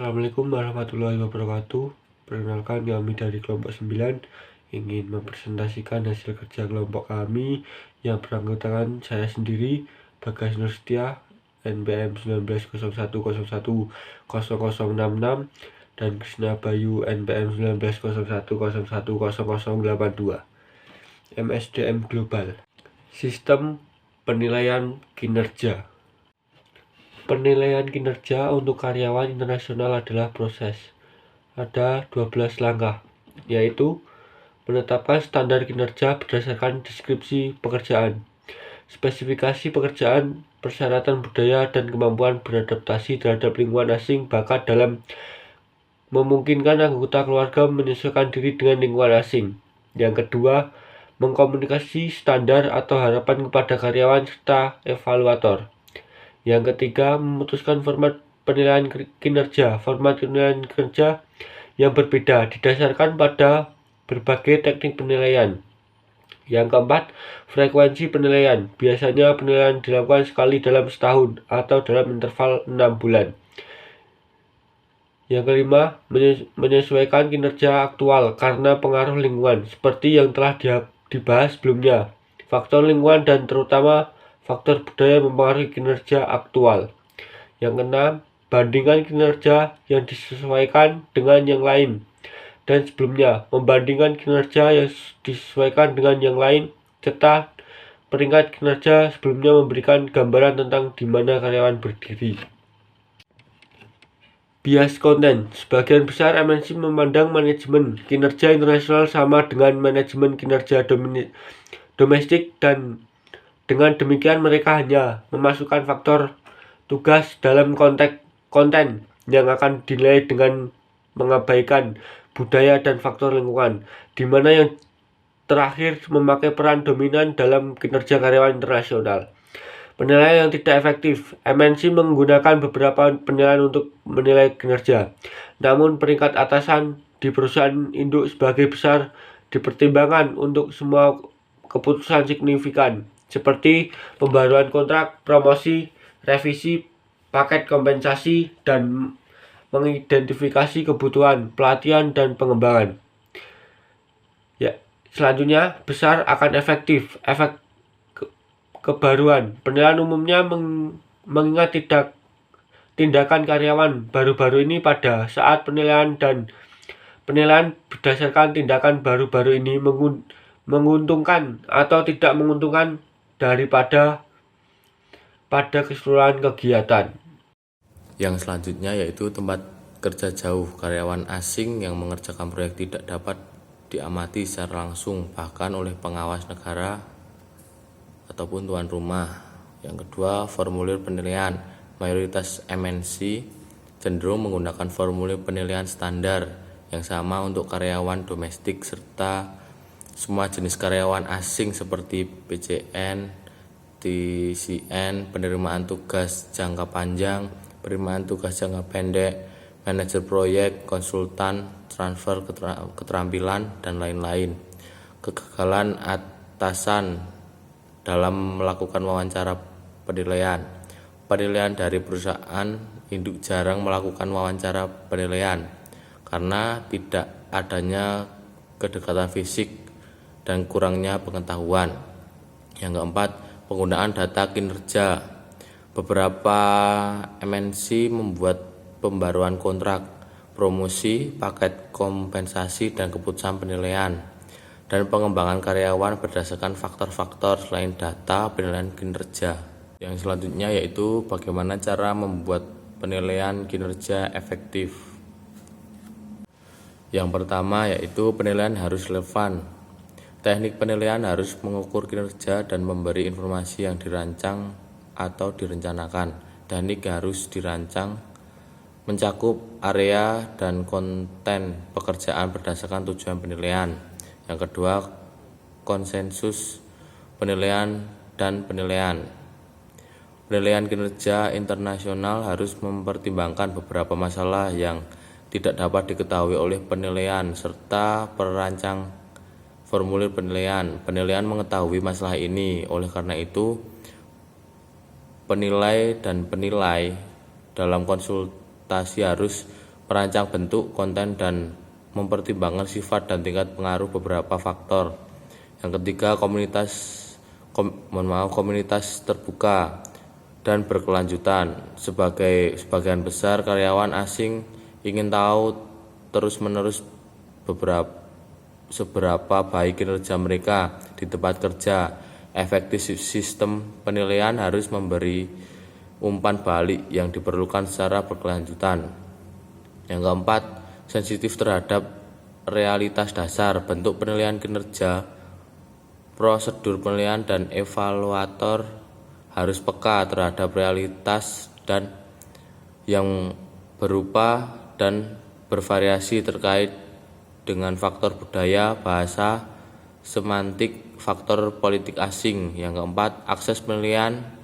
Assalamualaikum warahmatullahi wabarakatuh. Perkenalkan, kami dari kelompok 9 ingin mempresentasikan hasil kerja kelompok kami yang beranggotakan saya sendiri, Bagas Nursetia, NPM 1901010066, dan Krisna Bayu, NPM 1901010082, MSDM Global. Sistem penilaian kinerja. Penilaian kinerja untuk karyawan internasional adalah proses. Ada 12 langkah, yaitu menetapkan standar kinerja berdasarkan deskripsi pekerjaan, spesifikasi pekerjaan, persyaratan budaya, dan kemampuan beradaptasi terhadap lingkungan asing, bakat dalam memungkinkan anggota keluarga menyesuaikan diri dengan lingkungan asing. Yang kedua, mengkomunikasi standar atau harapan kepada karyawan serta evaluator. Yang ketiga, memutuskan format penilaian kinerja. Format penilaian kinerja yang berbeda didasarkan pada berbagai teknik penilaian. Yang keempat, frekuensi penilaian. Biasanya penilaian dilakukan sekali dalam setahun atau dalam interval 6 bulan. Yang kelima, menyesuaikan kinerja aktual karena pengaruh lingkungan, seperti yang telah dibahas sebelumnya. Faktor lingkungan dan terutama faktor budaya mempengaruhi kinerja aktual. Yang keenam, bandingkan kinerja yang disesuaikan dengan yang lain dan sebelumnya, membandingkan kinerja yang disesuaikan dengan yang lain, serta peringkat kinerja sebelumnya memberikan gambaran tentang di mana karyawan berdiri. Bias konten. Sebagian besar MNC memandang manajemen kinerja internasional sama dengan manajemen kinerja domestik, dan dengan demikian mereka hanya memasukkan faktor tugas dalam konteks konten yang akan dinilai dengan mengabaikan budaya dan faktor lingkungan, di mana yang terakhir memakai peran dominan dalam kinerja karyawan internasional. Penilaian yang tidak efektif. MNC menggunakan beberapa penilaian untuk menilai kinerja, namun peringkat atasan di perusahaan induk sebagai besar dipertimbangkan untuk semua keputusan signifikan, seperti pembaruan kontrak, promosi, revisi, paket kompensasi, dan mengidentifikasi kebutuhan pelatihan dan pengembangan. Selanjutnya, besar akan efektif. Efek kebaruan. Penilaian umumnya mengingat tindakan karyawan baru-baru ini pada saat penilaian, dan penilaian berdasarkan tindakan baru-baru ini menguntungkan atau tidak menguntungkan daripada pada keseluruhan kegiatan. Yang selanjutnya yaitu tempat kerja jauh. Karyawan asing yang mengerjakan proyek tidak dapat diamati secara langsung, bahkan oleh pengawas negara ataupun tuan rumah. Yang kedua, formulir penilaian. Mayoritas MNC cenderung menggunakan formulir penilaian standar yang sama untuk karyawan domestik serta semua jenis karyawan asing seperti PCN, TCN, penerimaan tugas jangka panjang, penerimaan tugas jangka pendek, manajer proyek, konsultan, transfer keterampilan, dan lain-lain. Kegagalan atasan dalam melakukan wawancara penilaian. Penilaian dari perusahaan induk jarang melakukan wawancara penilaian karena tidak adanya kedekatan fisik dan kurangnya pengetahuan. Yang keempat, penggunaan data kinerja. Beberapa MNC membuat pembaruan kontrak, promosi, paket kompensasi, dan keputusan penilaian dan pengembangan karyawan berdasarkan faktor-faktor selain data penilaian kinerja. Yang selanjutnya yaitu bagaimana cara membuat penilaian kinerja efektif. Yang pertama yaitu penilaian harus relevan. Teknik penilaian harus mengukur kinerja dan memberi informasi yang dirancang atau direncanakan. Teknik harus dirancang mencakup area dan konten pekerjaan berdasarkan tujuan penilaian. Yang kedua, konsensus penilaian dan penilaian. Penilaian kinerja internasional harus mempertimbangkan beberapa masalah yang tidak dapat diketahui oleh penilaian serta perancang formulir penilaian. Penilaian mengetahui masalah ini, oleh karena itu penilai dan penilai dalam konsultasi harus merancang bentuk, konten, dan mempertimbangkan sifat dan tingkat pengaruh beberapa faktor. Yang ketiga, komunitas terbuka dan berkelanjutan. Sebagian besar karyawan asing ingin tahu terus-menerus seberapa baik kinerja mereka di tempat kerja. Efektif sistem penilaian harus memberi umpan balik yang diperlukan secara berkelanjutan. Yang keempat, sensitif terhadap realitas dasar. Bentuk penilaian kinerja, prosedur penilaian, dan evaluator harus peka terhadap realitas dan yang berupa dan bervariasi terkait dengan faktor budaya, bahasa, semantik, faktor politik asing. Yang keempat, akses penilaian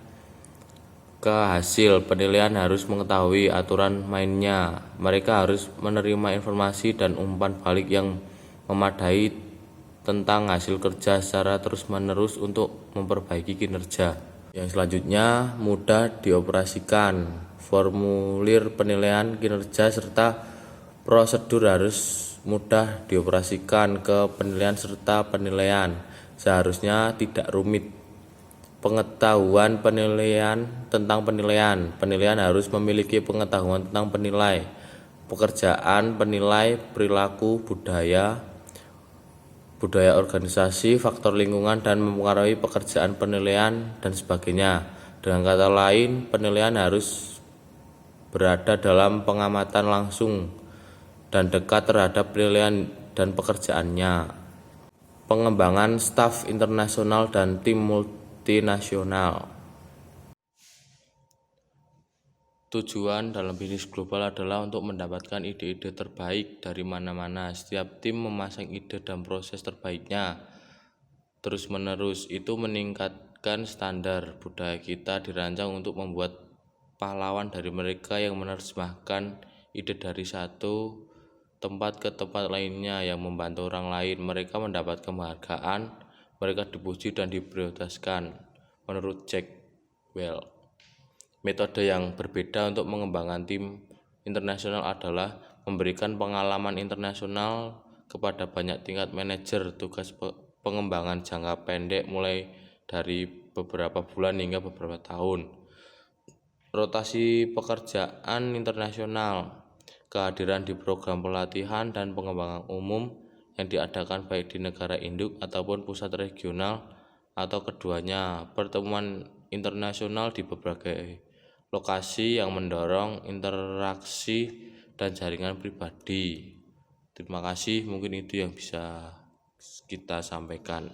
ke hasil penilaian harus mengetahui aturan mainnya. Mereka harus menerima informasi dan umpan balik yang memadai tentang hasil kerja secara terus-menerus untuk memperbaiki kinerja. Yang selanjutnya, mudah dioperasikan. Formulir penilaian kinerja serta prosedur harus mudah dioperasikan ke penilaian serta penilaian. Seharusnya tidak rumit. Pengetahuan penilaian tentang penilaian. Penilaian harus memiliki pengetahuan tentang penilai, pekerjaan penilai, perilaku, budaya organisasi, faktor lingkungan, dan mempengaruhi pekerjaan penilaian, dan sebagainya. Dengan kata lain, penilaian harus berada dalam pengamatan langsung dan dekat terhadap penilaian dan pekerjaannya. Pengembangan staf internasional dan tim multinasional. Tujuan dalam bisnis global adalah untuk mendapatkan ide-ide terbaik dari mana-mana. Setiap tim memasang ide dan proses terbaiknya terus-menerus. Itu meningkatkan standar. Budaya kita dirancang untuk membuat pahlawan dari mereka yang menerjemahkan ide dari satu tempat ke tempat lainnya, yang membantu orang lain. Mereka mendapat penghargaan, mereka dipuji dan diprioritaskan. Menurut Jack Welch, metode yang berbeda untuk mengembangkan tim internasional adalah memberikan pengalaman internasional kepada banyak tingkat manajer. Tugas pengembangan jangka pendek mulai dari beberapa bulan hingga beberapa tahun. Rotasi pekerjaan internasional. Kehadiran di program pelatihan dan pengembangan umum yang diadakan baik di negara induk ataupun pusat regional atau keduanya. Pertemuan internasional di berbagai lokasi yang mendorong interaksi dan jaringan pribadi. Terima kasih, mungkin itu yang bisa kita sampaikan.